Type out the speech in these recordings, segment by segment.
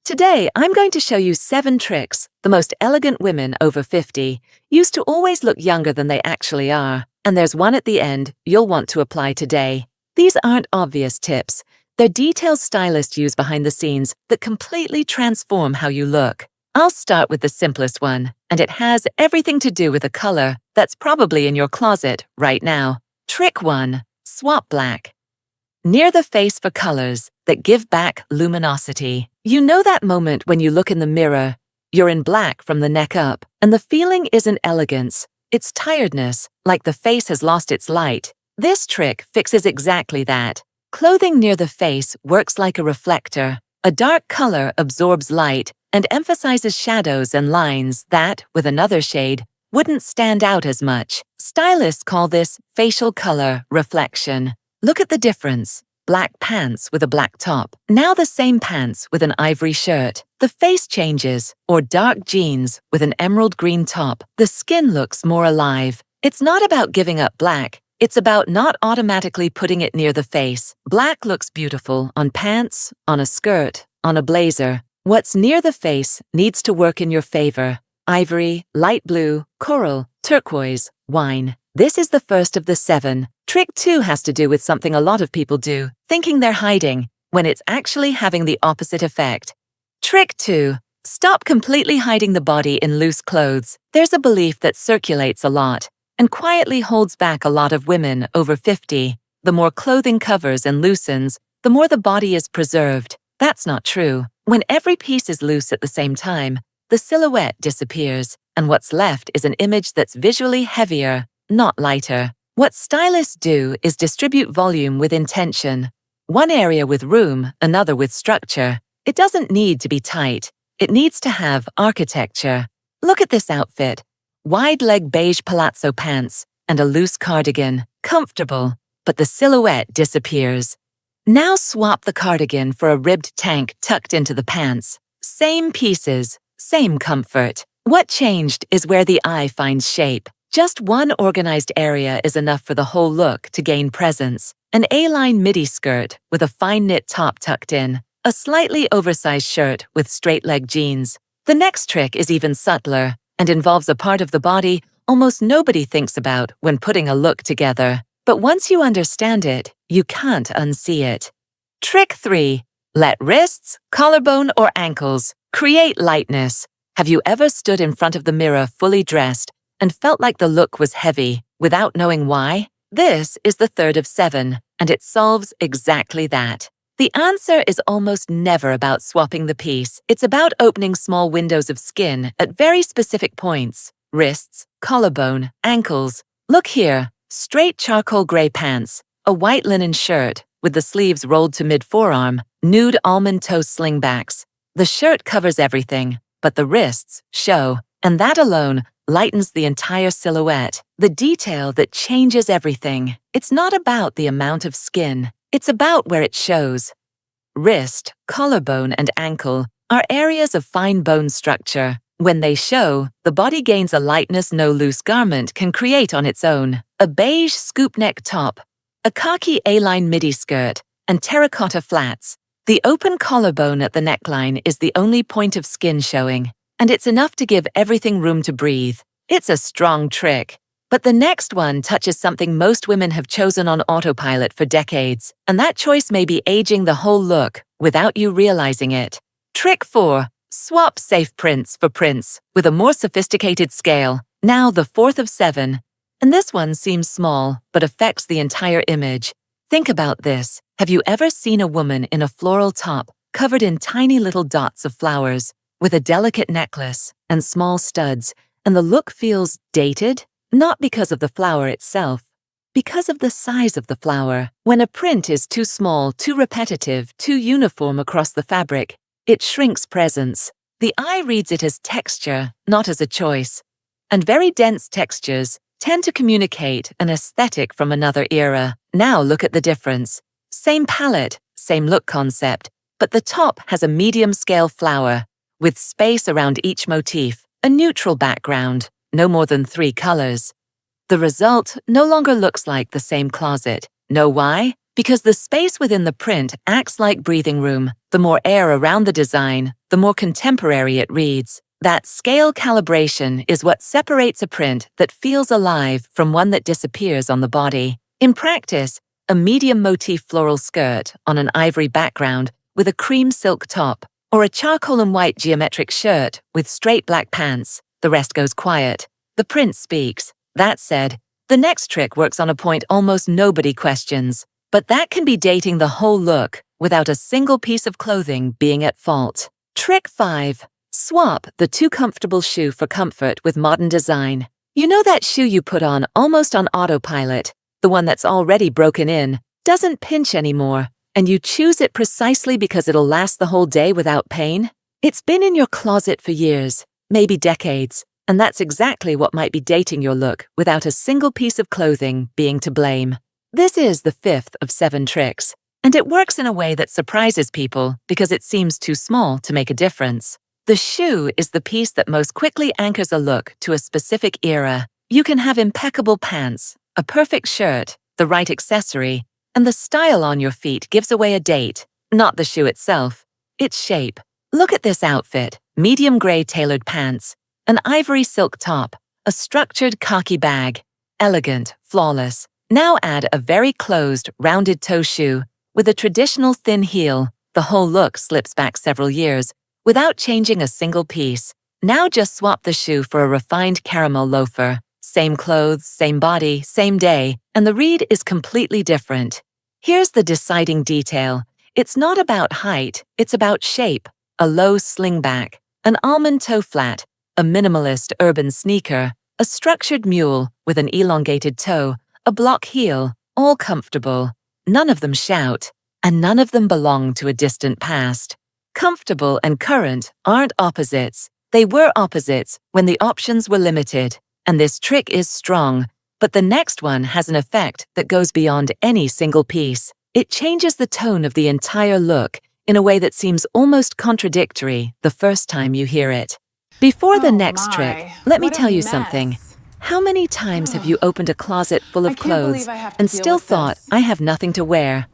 Today, I'm going to show you 7 tricks the most elegant women over 50 use to always look younger than they actually are. And there's one at the end you'll want to apply today. These aren't obvious tips. They're details stylists use behind the scenes that completely transform how you look. I'll start with the simplest one, and it has everything to do with a color that's probably in your closet right now. Trick 1. Swap black. Near the face for colors that give back luminosity. You know that moment when you look in the mirror, you're in black from the neck up, and the feeling isn't elegance, it's tiredness, like the face has lost its light. This trick fixes exactly that. Clothing near the face works like a reflector. A dark color absorbs light and emphasizes shadows and lines that, with another shade, wouldn't stand out as much. Stylists call this facial color reflection. Look at the difference. Black pants with a black top. Now the same pants with an ivory shirt. The face changes, or dark jeans with an emerald green top. The skin looks more alive. It's not about giving up black. It's about not automatically putting it near the face. Black looks beautiful on pants, on a skirt, on a blazer. What's near the face needs to work in your favor. Ivory, light blue, coral, turquoise, wine. This is the first of the 7. Trick 2 has to do with something a lot of people do, thinking they're hiding, when it's actually having the opposite effect. Trick 2. Stop completely hiding the body in loose clothes. There's a belief that circulates a lot and quietly holds back a lot of women over 50. The more clothing covers and loosens, the more the body is preserved. That's not true. When every piece is loose at the same time, the silhouette disappears, and what's left is an image that's visually heavier, not lighter. What stylists do is distribute volume with intention. One area with room, another with structure. It doesn't need to be tight. It needs to have architecture. Look at this outfit. Wide-leg beige palazzo pants and a loose cardigan. Comfortable, but the silhouette disappears. Now swap the cardigan for a ribbed tank tucked into the pants. Same pieces, same comfort. What changed is where the eye finds shape. Just one organized area is enough for the whole look to gain presence. An A-line midi skirt with a fine knit top tucked in. A slightly oversized shirt with straight-leg jeans. The next trick is even subtler and involves a part of the body almost nobody thinks about when putting a look together. But once you understand it, you can't unsee it. Trick 3. Let wrists, collarbone, or ankles create lightness. Have you ever stood in front of the mirror fully dressed and felt like the look was heavy without knowing why? This is the third of 7, and it solves exactly that. The answer is almost never about swapping the piece. It's about opening small windows of skin at very specific points. Wrists, collarbone, ankles. Look here. Straight charcoal gray pants, a white linen shirt with the sleeves rolled to mid-forearm, nude almond toe slingbacks. The shirt covers everything, but the wrists show, and that alone lightens the entire silhouette. The detail that changes everything. It's not about the amount of skin. It's about where it shows. Wrist, collarbone, and ankle are areas of fine bone structure. When they show, the body gains a lightness no loose garment can create on its own. A beige scoop neck top, a khaki A-line midi skirt, and terracotta flats. The open collarbone at the neckline is the only point of skin showing, and it's enough to give everything room to breathe. It's a strong trick. But the next one touches something most women have chosen on autopilot for decades, and that choice may be aging the whole look without you realizing it. Trick 4. Swap safe prints for prints with a more sophisticated scale. Now the 4th of 7. And this one seems small, but affects the entire image. Think about this. Have you ever seen a woman in a floral top covered in tiny little dots of flowers, with a delicate necklace and small studs, and the look feels dated? Not because of the flower itself, because of the size of the flower. When a print is too small, too repetitive, too uniform across the fabric, it shrinks presence. The eye reads it as texture, not as a choice. And very dense textures tend to communicate an aesthetic from another era. Now look at the difference. Same palette, same look concept, but the top has a medium-scale flower, with space around each motif, a neutral background, no more than 3 colors. The result no longer looks like the same closet. Know why? Because the space within the print acts like breathing room. The more air around the design, the more contemporary it reads. That scale calibration is what separates a print that feels alive from one that disappears on the body. In practice, a medium motif floral skirt on an ivory background with a cream silk top, or a charcoal and white geometric shirt with straight black pants, the rest goes quiet. The print speaks. That said, the next trick works on a point almost nobody questions, but that can be dating the whole look without a single piece of clothing being at fault. Trick 5. Swap the too comfortable shoe for comfort with modern design. You know that shoe you put on almost on autopilot, the one that's already broken in, doesn't pinch anymore, and you choose it precisely because it'll last the whole day without pain? It's been in your closet for years, maybe decades, and that's exactly what might be dating your look without a single piece of clothing being to blame. This is the 5th of 7 tricks, and it works in a way that surprises people because it seems too small to make a difference. The shoe is the piece that most quickly anchors a look to a specific era. You can have impeccable pants, a perfect shirt, the right accessory, and the style on your feet gives away a date, not the shoe itself, its shape. Look at this outfit: medium gray tailored pants, an ivory silk top, a structured khaki bag. Elegant, flawless. Now add a very closed, rounded toe shoe with a traditional thin heel. The whole look slips back several years without changing a single piece. Now just swap the shoe for a refined caramel loafer. Same clothes, same body, same day, and the read is completely different. Here's the deciding detail. It's not about height, it's about shape. A low slingback, an almond toe flat, a minimalist urban sneaker, a structured mule with an elongated toe, a block heel, all comfortable. None of them shout, and none of them belong to a distant past. Comfortable and current aren't opposites. They were opposites when the options were limited. And this trick is strong, but the next one has an effect that goes beyond any single piece. It changes the tone of the entire look in a way that seems almost contradictory the first time you hear it. Before the next trick, let me tell you something. How many times have you opened a closet full of clothes and still thought, I have nothing to wear?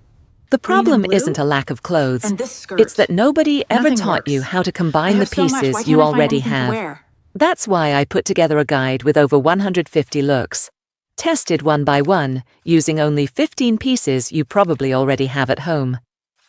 The problem isn't a lack of clothes. It's that nobody ever taught you how to combine the pieces you already have. That's why I put together a guide with over 150 looks. Tested one by one, using only 15 pieces you probably already have at home.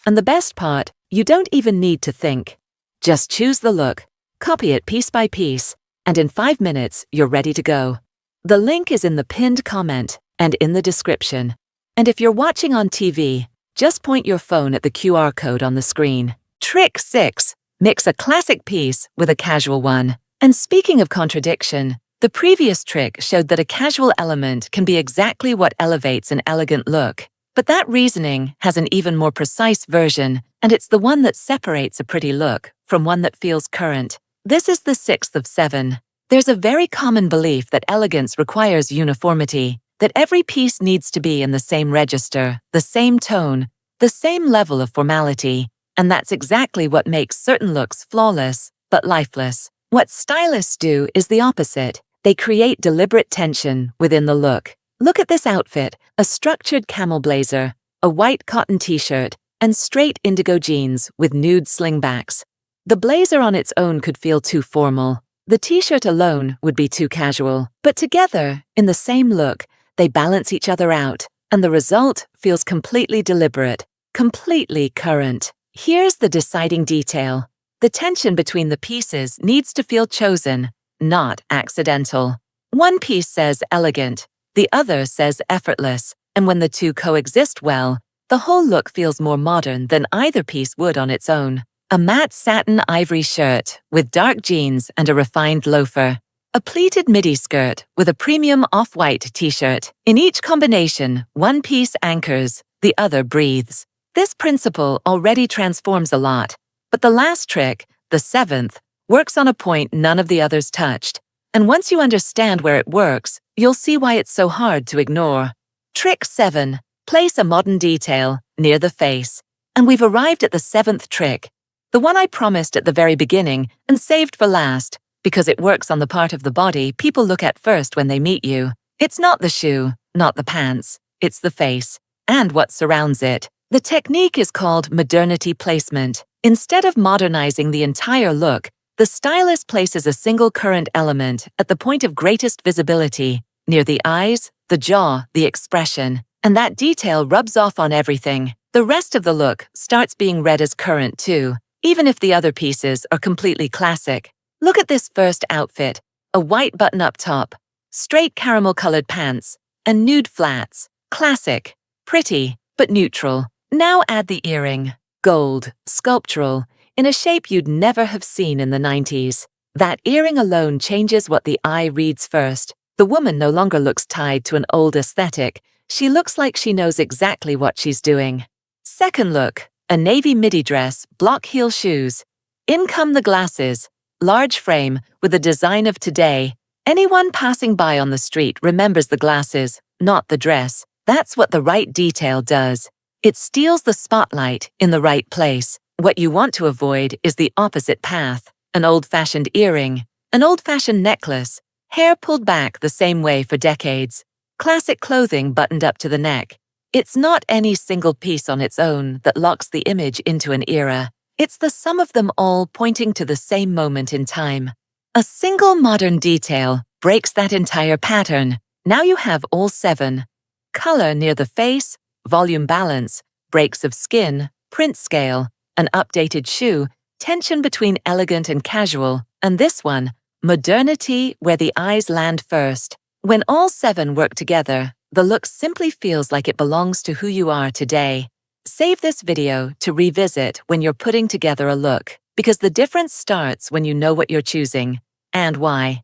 And the best part, you don't even need to think. Just choose the look, copy it piece by piece, and in 5 minutes, you're ready to go. The link is in the pinned comment and in the description. And if you're watching on TV, just point your phone at the QR code on the screen. Trick 6. Mix a classic piece with a casual one. And speaking of contradiction, the previous trick showed that a casual element can be exactly what elevates an elegant look. But that reasoning has an even more precise version, and it's the one that separates a pretty look from one that feels current. This is the 6th of 7. There's a very common belief that elegance requires uniformity, that every piece needs to be in the same register, the same tone, the same level of formality, and that's exactly what makes certain looks flawless, but lifeless. What stylists do is the opposite. They create deliberate tension within the look. Look at this outfit: a structured camel blazer, a white cotton t-shirt, and straight indigo jeans with nude slingbacks. The blazer on its own could feel too formal. The t-shirt alone would be too casual. But together, in the same look, they balance each other out, and the result feels completely deliberate, completely current. Here's the deciding detail. The tension between the pieces needs to feel chosen, not accidental. One piece says elegant, the other says effortless, and when the two coexist well, the whole look feels more modern than either piece would on its own. A matte satin ivory shirt with dark jeans and a refined loafer. A pleated midi skirt with a premium off-white t-shirt. In each combination, one piece anchors, the other breathes. This principle already transforms a lot. But the last trick, the 7th, works on a point none of the others touched. And once you understand where it works, you'll see why it's so hard to ignore. Trick 7. Place a modern detail near the face. And we've arrived at the 7th trick, the one I promised at the very beginning and saved for last, because it works on the part of the body people look at first when they meet you. It's not the shoe, not the pants, it's the face, and what surrounds it. The technique is called modernity placement. Instead of modernizing the entire look, the stylist places a single current element at the point of greatest visibility, near the eyes, the jaw, the expression, and that detail rubs off on everything. The rest of the look starts being read as current too, even if the other pieces are completely classic. Look at this first outfit: a white button-up top, straight caramel-colored pants, and nude flats. Classic, pretty, but neutral. Now add the earring. Gold, sculptural, in a shape you'd never have seen in the 90s. That earring alone changes what the eye reads first. The woman no longer looks tied to an old aesthetic. She looks like she knows exactly what she's doing. Second look: a navy midi dress, block heel shoes. In come the glasses, large frame with the design of today. Anyone passing by on the street remembers the glasses, not the dress. That's what the right detail does. It steals the spotlight in the right place. What you want to avoid is the opposite path: an old-fashioned earring, an old-fashioned necklace, hair pulled back the same way for decades, classic clothing buttoned up to the neck. It's not any single piece on its own that locks the image into an era. It's the sum of them all pointing to the same moment in time. A single modern detail breaks that entire pattern. Now you have all 7. Color near the face, volume balance, breaks of skin, print scale, an updated shoe, tension between elegant and casual, and this one, modernity where the eyes land first. When all 7 work together, the look simply feels like it belongs to who you are today. Save this video to revisit when you're putting together a look, because the difference starts when you know what you're choosing and why.